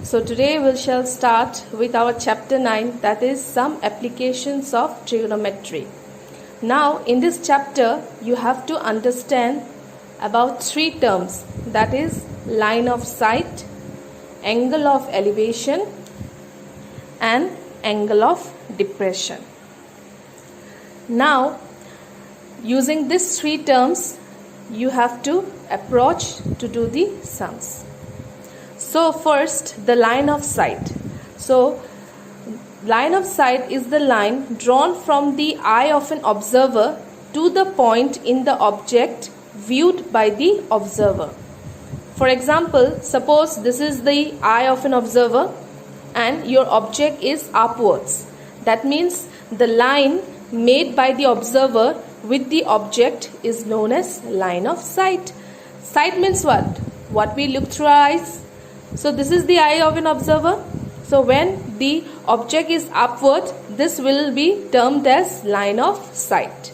So today we shall start with our chapter 9, that is some applications of trigonometry. Now in this chapter you have to understand about three terms, that is line of sight, angle of elevation and angle of depression. Now using these three terms you have to approach to do the sums. So first, the line of sight. So line of sight is the line drawn from the eye of an observer to the point in the object viewed by the observer. For example, suppose this is the eye of an observer and your object is upwards. That means the line made by the observer with the object is known as line of sight. Sight means what? What we look through our eyes. So this is the eye of an observer. So when the object is upward, this will be termed as line of sight.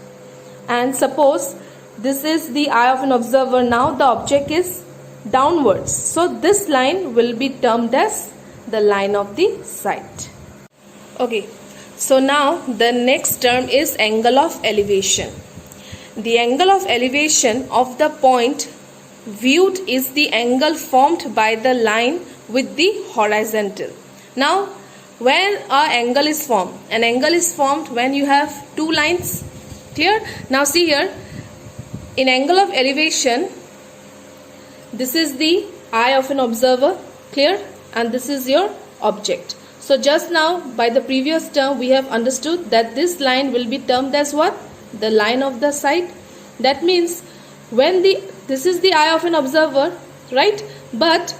And suppose this is the eye of an observer. Now the object is downwards. So this line will be termed as the line of the sight. Okay. So now the next term is angle of elevation. The angle of elevation of the point viewed is the angle formed by the line with the horizontal. Now when an angle is formed, an angle is formed when you have two lines. Clear? Now see here, in angle of elevation, this is the eye of an observer. Clear? And this is your object. So just now by the previous term we have understood that this line will be termed as what? The line of the sight. That means when this is the eye of an observer, right? But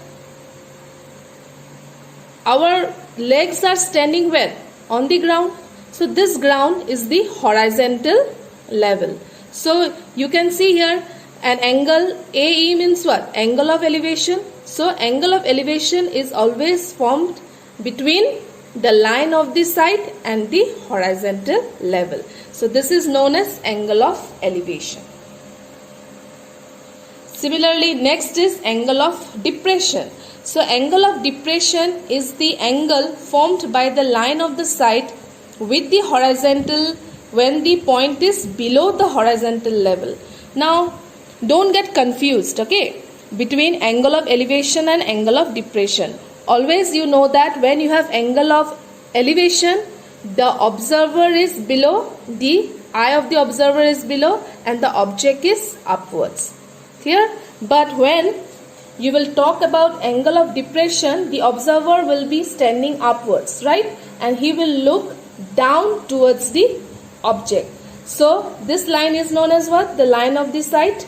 our legs are standing where? On the ground. So this ground is the horizontal level. So you can see here an angle AE means what? Angle of elevation. So angle of elevation is always formed between the line of the sight and the horizontal level. So this is known as angle of elevation. Similarly, next is angle of depression. So angle of depression is the angle formed by the line of the sight with the horizontal when the point is below the horizontal level. Now don't get confused, okay, between angle of elevation and angle of depression. Always you know that when you have angle of elevation, the observer is below, the eye of the observer is below and the object is upwards. Clear? But when you will talk about angle of depression, the observer will be standing upwards, right? And he will look down towards the object. So this line is known as what? The line of the sight.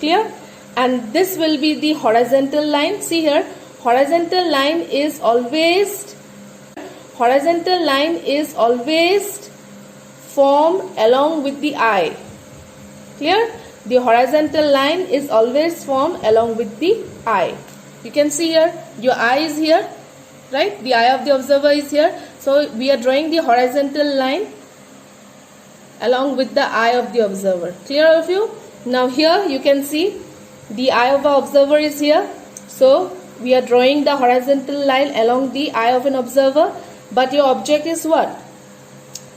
Clear? And this will be the horizontal line. See here, horizontal line is always formed along with the eye. Clear? The horizontal line is always formed along with the eye. You can see here, your eye is here, right? The eye of the observer is here. So we are drawing the horizontal line along with the eye of the observer. Clear all of you? Now here you can see the eye of the observer is here. So we are drawing the horizontal line along the eye of an observer. But your object is what?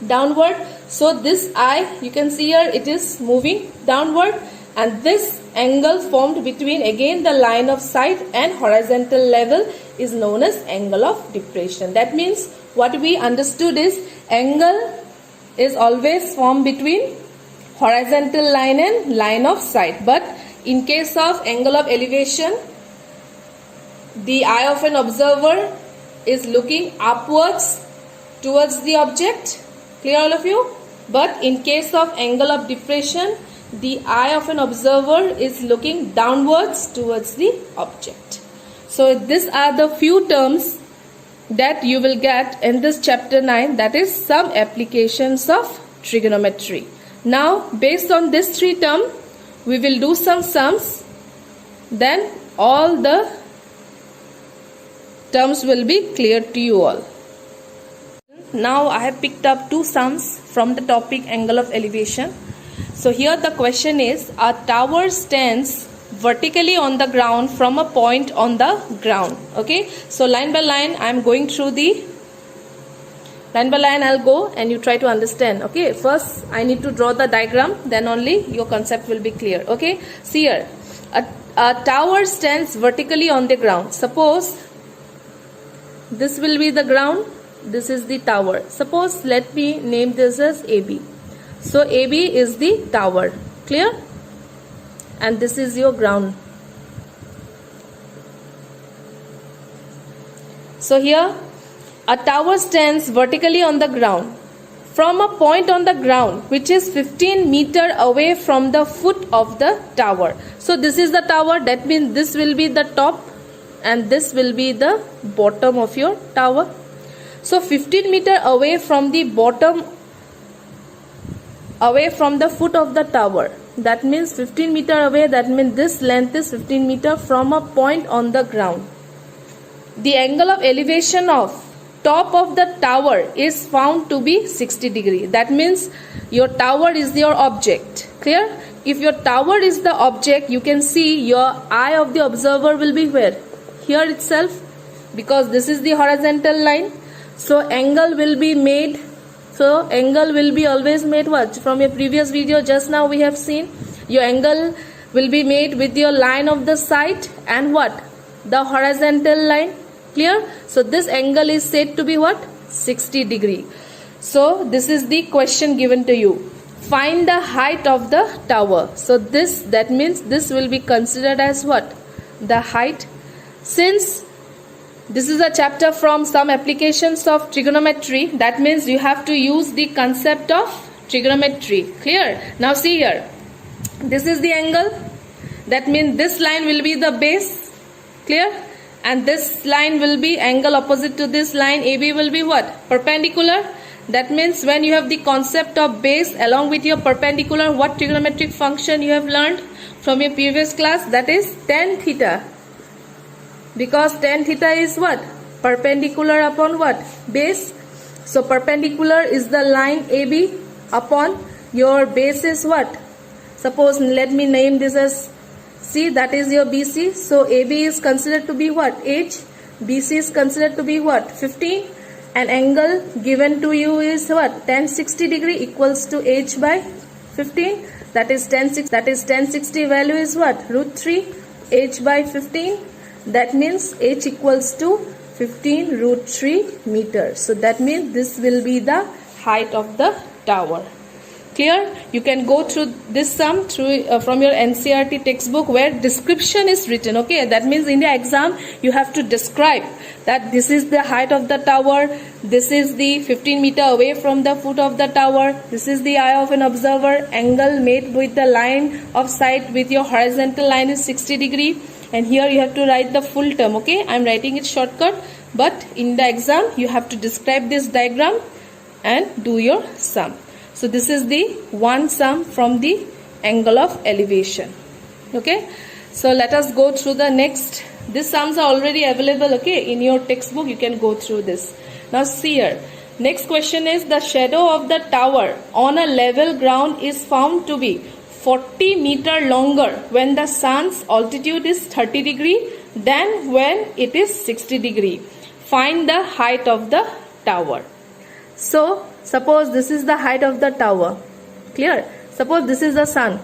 Downward. So this eye, you can see here, it is moving downward, and this angle formed between again the line of sight and horizontal level is known as angle of depression. That means what we understood is angle is always formed between horizontal line and line of sight. But in case of angle of elevation, the eye of an observer is looking upwards towards the object. Clear all of you? But in case of angle of depression, the eye of an observer is looking downwards towards the object. So these are the few terms that you will get in this chapter 9, that is some applications of trigonometry. Now based on this three terms, we will do some sums. Then all the terms will be clear to you all. Now I have picked up two sums from the topic angle of elevation. So here the question is, a tower stands vertically on the ground from a point on the ground. Okay, so line by line I am going through the line by line. I'll go and you try to understand. Okay, first I need to draw the diagram, then only your concept will be clear. Okay, see here, a tower stands vertically on the ground. Suppose this will be the ground, this is the tower. Suppose let me name this as AB. So AB is the tower, clear? And this is your ground. So here a tower stands vertically on the ground from a point on the ground which is 15 meter away from the foot of the tower. So this is the tower, that means this will be the top and this will be the bottom of your tower. So 15 meter away from the bottom, away from the foot of the tower, that means 15 meter away, that means this length is 15 meter from a point on the ground. The angle of elevation of top of the tower is found to be 60 degree. That means your tower is your object, clear? If your tower is the object, you can see your eye of the observer will be where? Here itself, because this is the horizontal line. So angle will be made, so angle will be always made what? From your previous video just now we have seen, your angle will be made with your line of the sight and what? The horizontal line, clear? So this angle is said to be what? 60 degree. So this is the question given to you. Find the height of the tower. So this, that means this will be considered as what? The height. Since this is a chapter from some applications of trigonometry, that means you have to use the concept of trigonometry, clear? Now see here, this is the angle, that means this line will be the base, clear? And this line will be angle opposite to this line. AB will be what? Perpendicular. That means when you have the concept of base along with your perpendicular, what trigonometric function you have learned from your previous class? That is tan theta. Because tan theta is what? Perpendicular upon what? Base. So perpendicular is the line AB upon your base is what? Suppose let me name this as C, that is your BC. So AB is considered to be what? H. BC is considered to be what? 15. And angle given to you is what? Tan 60 degree equals to H by 15. That is tan 60 value is what? Root 3 H by 15. That means H equals to 15 root 3 meters. So that means this will be the height of the tower. Clear? You can go through this sum through from your NCERT textbook where description is written. Okay, that means in the exam you have to describe that this is the height of the tower, this is the 15 meter away from the foot of the tower, this is the eye of an observer, angle made with the line of sight with your horizontal line is 60 degree, and here you have to write the full term. Okay, I am writing it shortcut, but in the exam you have to describe this diagram and do your sum. So this is the one sum from the angle of elevation. Okay, so let us go through the next. These sums are already available, okay, in your textbook. You can go through this. Now see here, next question is the shadow of the tower on a level ground is found to be 40 meter longer when the sun's altitude is 30 degree than when it is 60 degree. Find the height of the tower. So suppose this is the height of the tower, clear? Suppose this is the sun.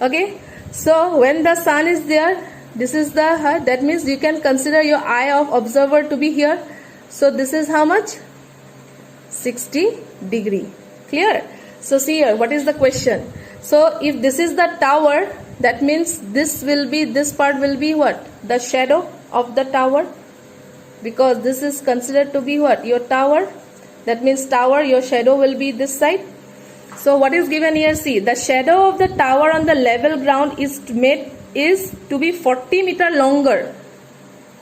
Okay, so when the sun is there, this is the height. That means you can consider your eye of observer to be here. So this is how much? 60 degree, clear? So see here, what is the question? So if this is the tower, that means this part will be what? The shadow of the tower, because this is considered to be what? Your tower. That means tower, your shadow will be this side. So what is given here? See, the shadow of the tower on the level ground is to be 40 meter longer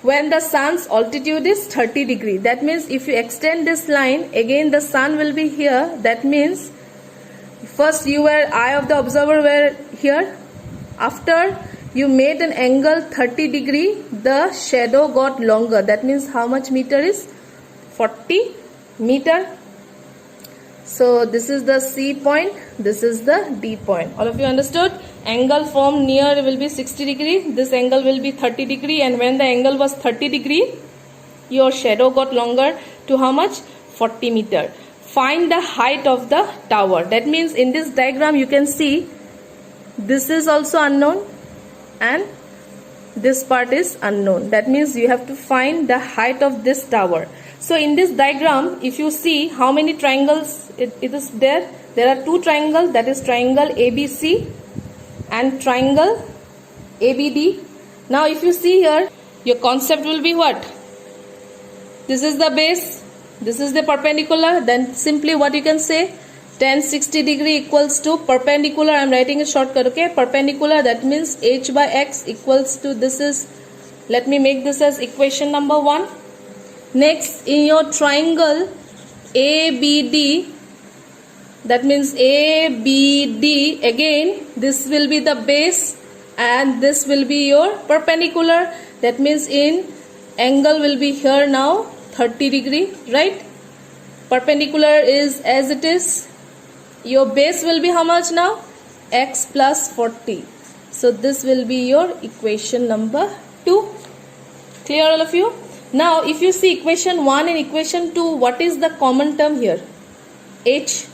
when the sun's altitude is 30 degree. That means if you extend this line, again the sun will be here. That means first your eye of the observer were here. After you made an angle 30 degree, the shadow got longer. That means how much meter is? 40 meter. So this is the C point, this is the D point. All of you understood? Angle formed near will be 60 degree, this angle will be 30 degree, and when the angle was 30 degree, your shadow got longer to how much? 40 meter. Find the height of the tower. That means in this diagram you can see this is also unknown and this part is unknown. That means you have to find the height of this tower. So in this diagram, if you see how many triangles it is there are two triangles, that is triangle ABC and triangle ABD. Now if you see here, your concept will be what? This is the base, this is the perpendicular, then simply what you can say, tan 60 degree equals to perpendicular. I am writing a shortcut, okay? Perpendicular, that means h by x equals to, this is, let me make this as equation number 1. Next, in your triangle ABD, that means ABD, again this will be the base and this will be your perpendicular. That means in angle will be here now 30 degree, right? Perpendicular is as it is. Your base will be how much now? X plus 40. So this will be your equation number 2. Clear all of you? Now if you see equation 1 and equation 2, what is the common term here? H,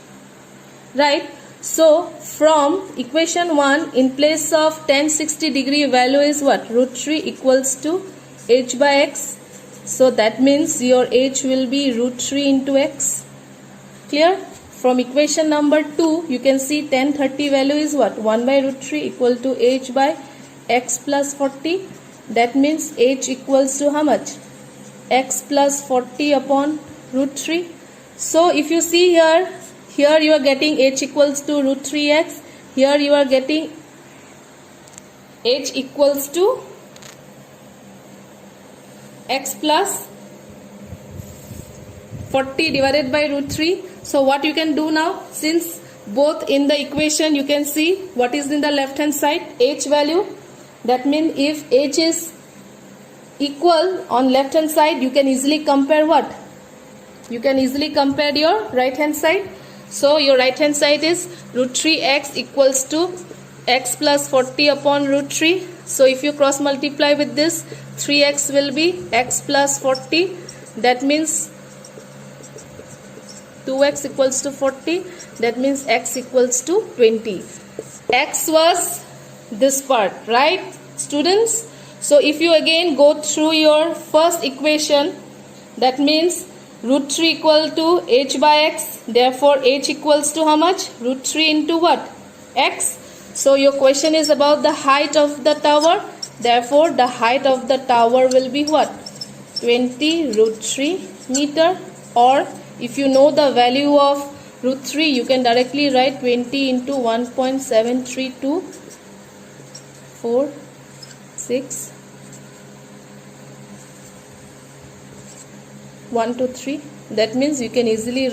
right? So from equation 1, in place of tan 60 degree value is what? Root 3 equals to h by x. So that means your h will be root 3 into x. Clear? From equation number 2, you can see tan 30 value is what? 1 by root 3 equal to h by x plus 40. That means h equals to how much? X plus 40 upon root 3. So if you see here you are getting h equals to root 3x. Here you are getting h equals to x plus 40 divided by root 3. So what you can do now, since both in the equation you can see what is in the left hand side, h value. That means if h is equal on left hand side, you can easily compare what? You can easily compare your right hand side. So your right hand side is root 3x equals to x plus 40 upon root 3. So if you cross multiply with this, 3x will be x plus 40. That means 2x equals to 40. That means x equals to 20. X was this part, right, students? So if you again go through your first equation, that means root 3 equal to h by x. Therefore h equals to how much? Root 3 into what? X. So your question is about the height of the tower. Therefore the height of the tower will be what? 20 root 3 meter. Or if you know the value of root 3, you can directly write 20 into 1.732 4 6 1 2 3. That means you can easily